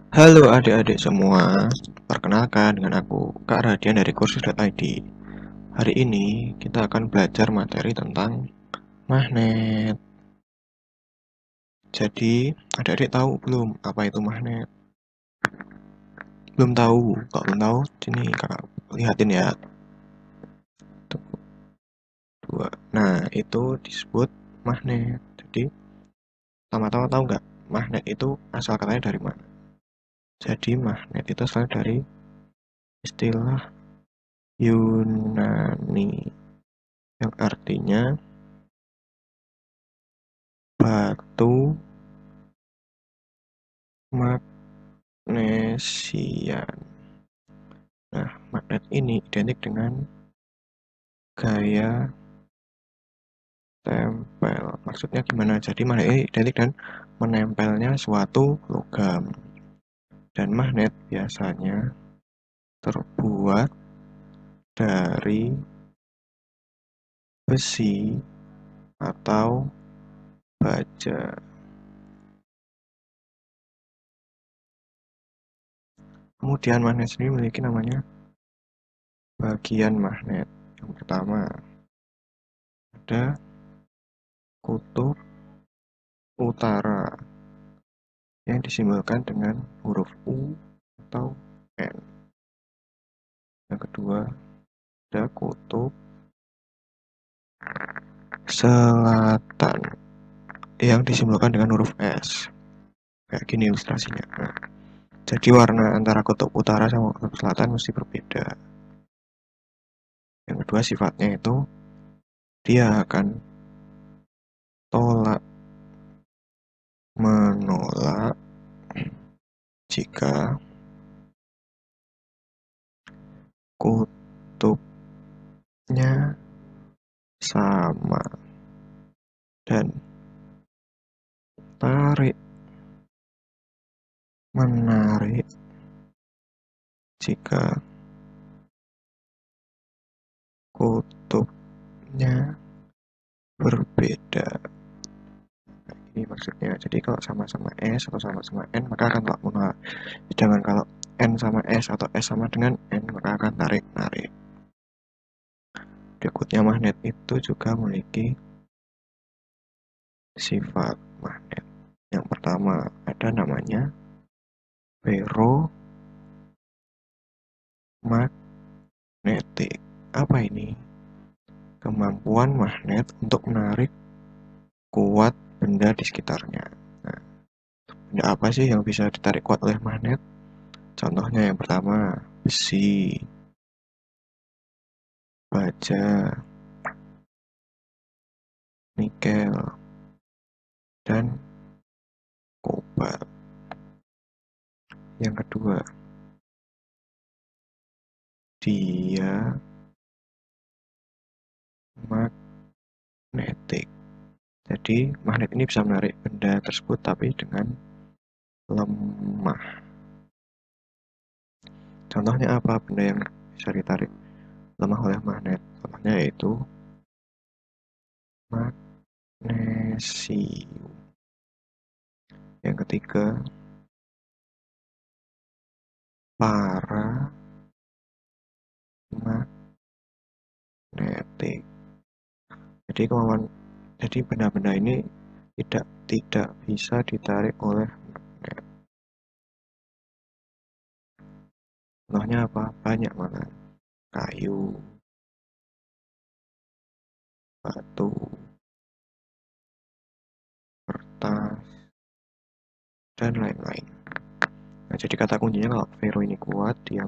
Halo adik-adik semua, perkenalkan dengan aku Kak Radian dari kursus.id. Hari ini kita akan belajar materi tentang magnet. Jadi, adik-adik tahu belum apa itu magnet? Belum tahu. Kalau belum tahu, sini kakak lihatin ya. Tuh, dua. Nah, itu disebut magnet. Jadi, sama-sama tahu nggak? Magnet itu asal katanya dari mana? Jadi, magnet itu asal dari istilah Yunani yang artinya batu magnesian. Nah, magnet ini identik dengan gaya tempel. Maksudnya gimana? Jadi magnet ini identik dengan menempelnya suatu logam. Dan magnet biasanya terbuat dari besi atau baja. Kemudian magnet sendiri memiliki namanya bagian magnet. Yang pertama ada kutub utara yang disimbolkan dengan huruf U atau N. Yang kedua, ada kutub selatan yang disimbolkan dengan huruf S. Kayak gini ilustrasinya. Nah, jadi warna antara kutub utara sama kutub selatan mesti berbeda. Yang kedua sifatnya itu dia akan tolak menolak jika kutubnya sama dan tarik menarik jika kutubnya berbeda. Ini maksudnya, jadi kalau sama-sama S atau sama-sama N maka akan tolak menolak. Sedangkan kalau N sama S atau S sama dengan N maka akan tarik-narik. Berikutnya magnet itu juga memiliki sifat magnet. Yang pertama ada namanya ferromagnetik. Apa ini? Kemampuan magnet untuk menarik kuat benda di sekitarnya. Nah, benda apa sih yang bisa ditarik kuat oleh magnet? Contohnya yang pertama, besi, baja, nikel, dan kobalt. Yang kedua, dia magnetik. Jadi, magnet ini bisa menarik benda tersebut tapi dengan lemah. Contohnya apa benda yang bisa ditarik lemah oleh magnet? Contohnya yaitu magnesium. Yang ketiga, paramagnetik. Jadi kemampuan jadi benda-benda ini tidak bisa ditarik oleh magnet. Contohnya apa? Banyak malah. Kayu, batu, kertas, dan lain-lain. Nah, jadi kata kuncinya kalau Vero ini kuat, dia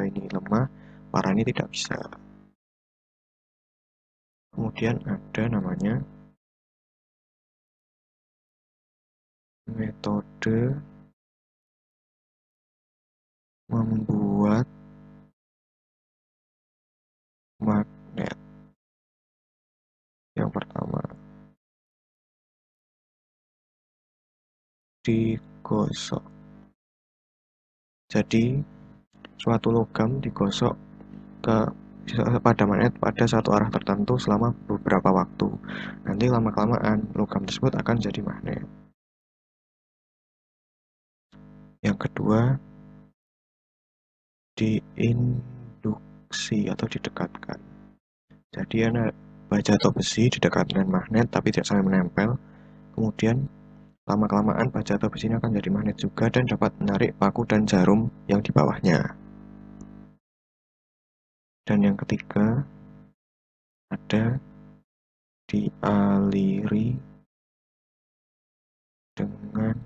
ini lemah, para ini tidak bisa. Kemudian ada namanya metode membuat magnet. Yang pertama, digosok. Jadi, suatu logam digosok ke pada magnet pada satu arah tertentu selama beberapa waktu. Nanti lama-kelamaan logam tersebut akan jadi magnet. Yang kedua, diinduksi atau didekatkan. Jadi baja atau besi didekatkan dengan magnet tapi tidak saling menempel. Kemudian lama-kelamaan baja atau besi ini akan jadi magnet juga dan dapat menarik paku dan jarum yang di bawahnya. Dan yang ketiga, ada dialiri dengan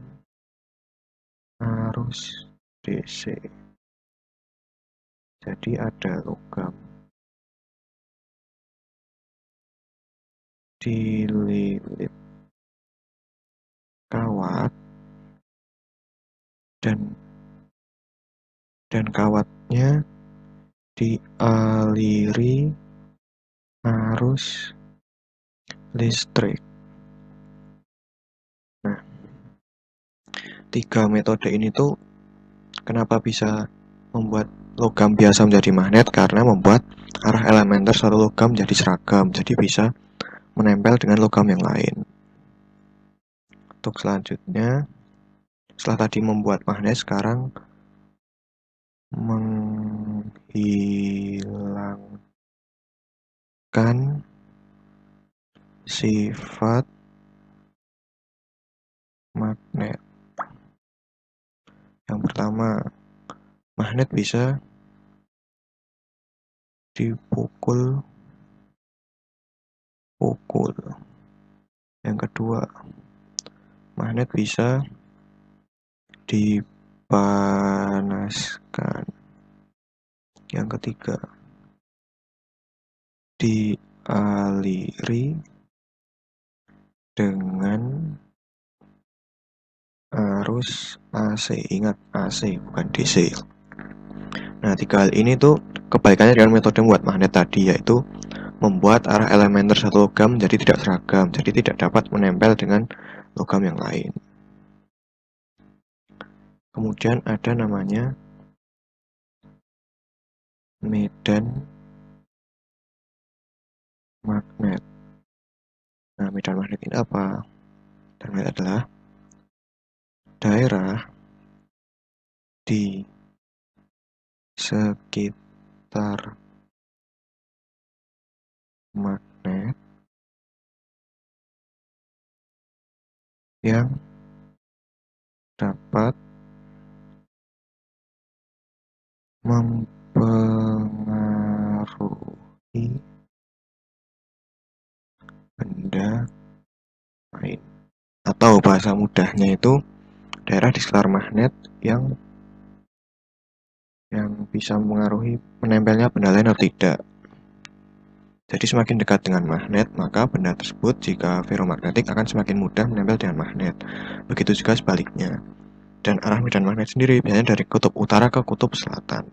arus DC. Jadi ada logam dililit kawat dan kawatnya dialiri arus listrik. Nah, tiga metode ini tuh kenapa bisa membuat logam biasa menjadi magnet? Karena membuat arah elementer suatu logam menjadi seragam, jadi bisa menempel dengan logam yang lain. Untuk selanjutnya, setelah tadi membuat magnet, sekarang menghilangkan sifat magnet. Yang pertama, magnet bisa dipukul-pukul. Yang kedua, magnet bisa dipanaskan. Yang ketiga, dialiri dengan arus AC. Ingat, AC bukan DC. Nah, tiga hal ini tuh kebalikannya dengan metode membuat magnet tadi, yaitu membuat arah elementer satu logam menjadi tidak seragam, jadi tidak dapat menempel dengan logam yang lain. Kemudian ada namanya medan magnet. Nah, medan magnet ini apa? Medan magnet adalah daerah di sekitar magnet yang dapat mempengaruhi benda lain. Atau bahasa mudahnya itu daerah di sekitar magnet yang bisa mengaruhi menempelnya benda lain atau tidak. Jadi semakin dekat dengan magnet, maka benda tersebut jika ferromagnetik akan semakin mudah menempel dengan magnet. Begitu juga sebaliknya. Dan arah medan magnet sendiri biasanya dari kutub utara ke kutub selatan.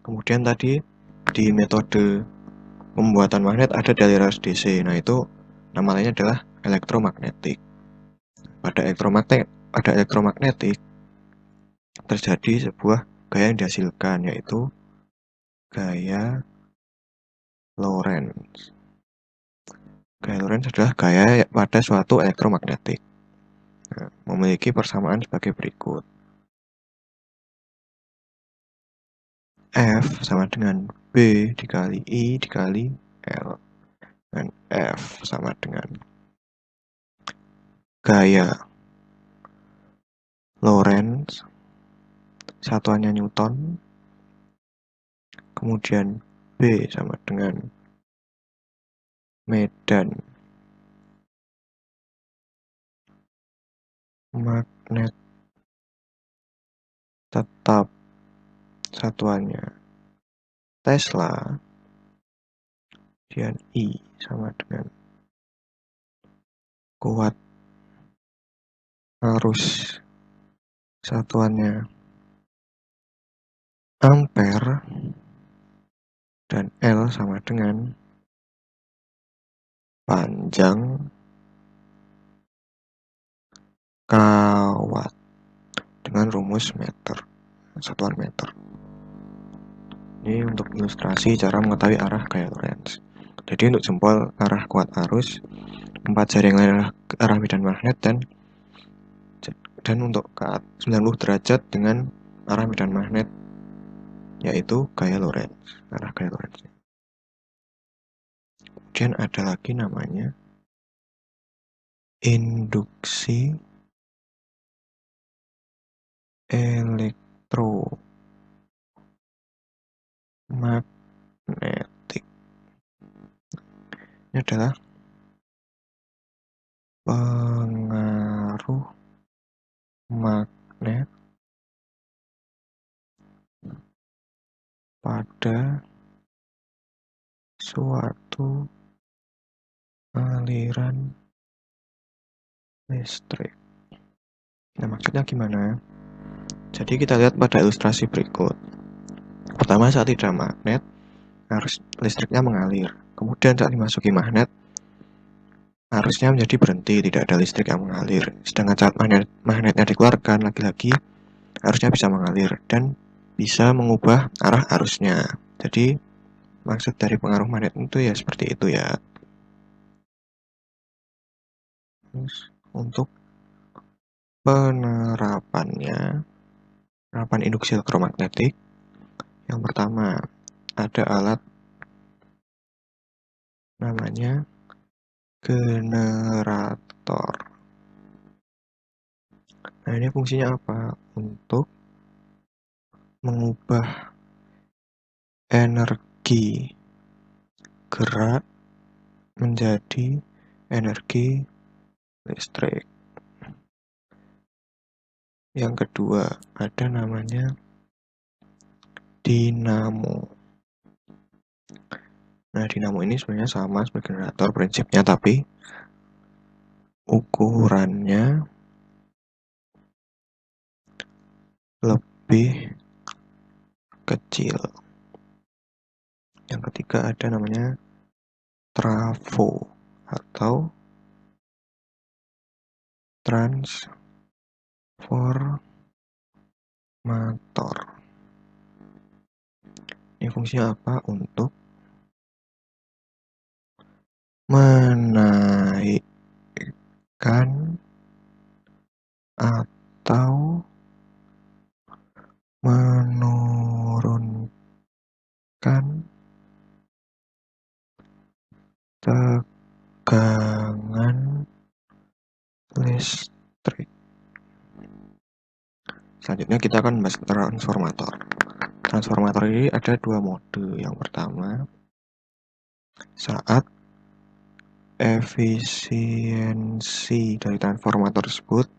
Kemudian tadi di metode pembuatan magnet ada dari arus DC. Nah, itu nama lainnya adalah elektromagnetik. Pada elektromagnetik terjadi sebuah gaya yang dihasilkan, yaitu gaya Lorentz. Gaya Lorentz adalah gaya pada suatu elektromagnetik. Nah, memiliki persamaan sebagai berikut. F sama dengan B dikali I dikali L. Dan F sama dengan gaya Lorentz, satuannya Newton. Kemudian B sama dengan medan magnet tetap, satuannya Tesla. Kemudian I sama dengan kuat arus, satuannya ampere. Dan L sama dengan panjang kawat dengan rumus meter, satuan meter. Ini untuk ilustrasi cara mengetahui arah gaya Lorentz. Jadi untuk jempol arah kuat arus, 4 jari yang lain arah medan magnet, dan dan untuk ke 90 derajat dengan arah medan magnet, yaitu gaya Lorentz, arah gaya Lorentz. Kemudian ada lagi namanya induksi elektromagnetik. Ini adalah pengaruh magnet pada suatu aliran listrik. Nah, maksudnya gimana? Jadi kita lihat pada ilustrasi berikut. Pertama, saat tidak magnet, arus listriknya mengalir. Kemudian saat dimasuki magnet, arusnya menjadi berhenti, tidak ada listrik yang mengalir. Sedangkan saat magnetnya dikeluarkan, lagi-lagi arusnya bisa mengalir dan bisa mengubah arah arusnya. Jadi maksud dari pengaruh magnet itu ya seperti itu ya. Terus untuk penerapannya, penerapan induksi elektromagnetik, yang pertama ada alat namanya generator. Nah, ini fungsinya apa? Untuk mengubah energi gerak menjadi energi listrik. Yang kedua, ada namanya dinamo. Nah, dinamo ini sebenarnya sama seperti generator prinsipnya, tapi ukurannya lebih kecil. Yang ketiga ada namanya trafo atau transformator. Ini fungsinya apa? Untuk menaikkan atau menurunkan tegangan listrik. Selanjutnya kita akan membahas transformator. Transformator ini ada dua mode. Yang pertama, saat efisiensi dari transformator tersebut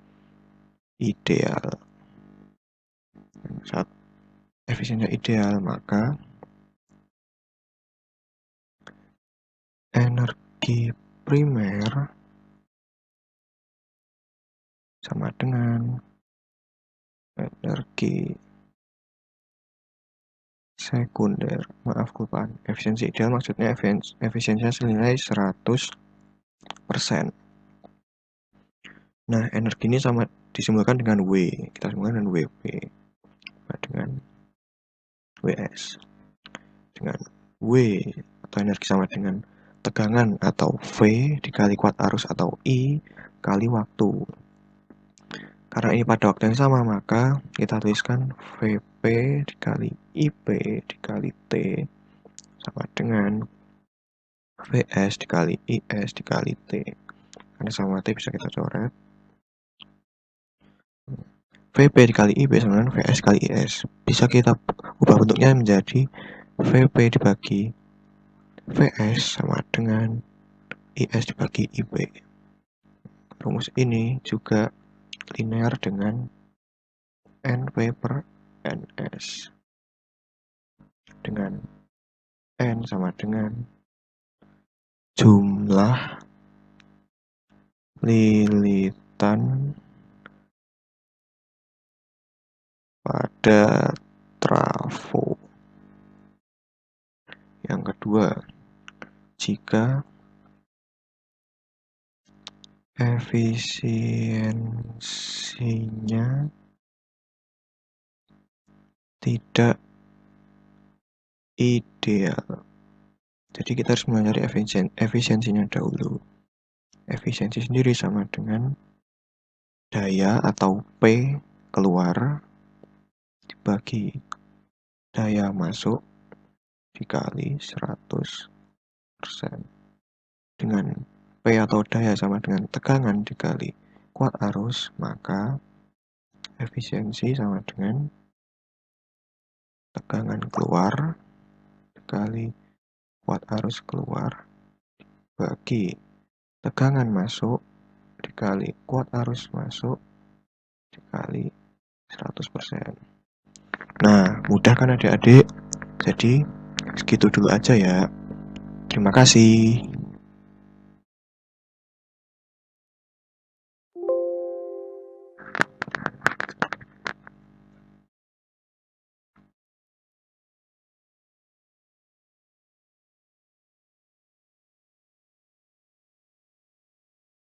ideal. Saat efisiensinya ideal, maka energi primer sama dengan energi sekunder. Maaf kelupaan. Efisiensi ideal maksudnya efisiensinya senilai 100%. Nah, energi ini sama disimbolkan dengan W. Kita simbolkan dengan WP. Dengan WS. Dengan W atau energi sama dengan tegangan atau V dikali kuat arus atau I kali waktu. Karena ini pada waktu yang sama, maka kita tuliskan VP dikali IP dikali T sama dengan VS dikali IS dikali T. Karena sama T bisa kita coret. VP dikali IP sama dengan VS kali IS. Bisa kita ubah bentuknya menjadi VP dibagi VS sama dengan IS dibagi IP. Rumus ini juga linear dengan NP per NS. Dengan N sama dengan jumlah lilitan pada trafo. Yang kedua, jika efisiensinya tidak ideal. Jadi kita harus mencari efisiensinya dahulu. Efisiensi sendiri sama dengan daya atau P keluar dibagi daya masuk dikali 100%. Dengan P atau daya sama dengan tegangan dikali kuat arus, maka efisiensi sama dengan tegangan keluar dikali kuat arus keluar bagi tegangan masuk dikali kuat arus masuk dikali 100%. Nah, mudah kan adik-adik? Jadi, segitu dulu aja ya. Terima kasih.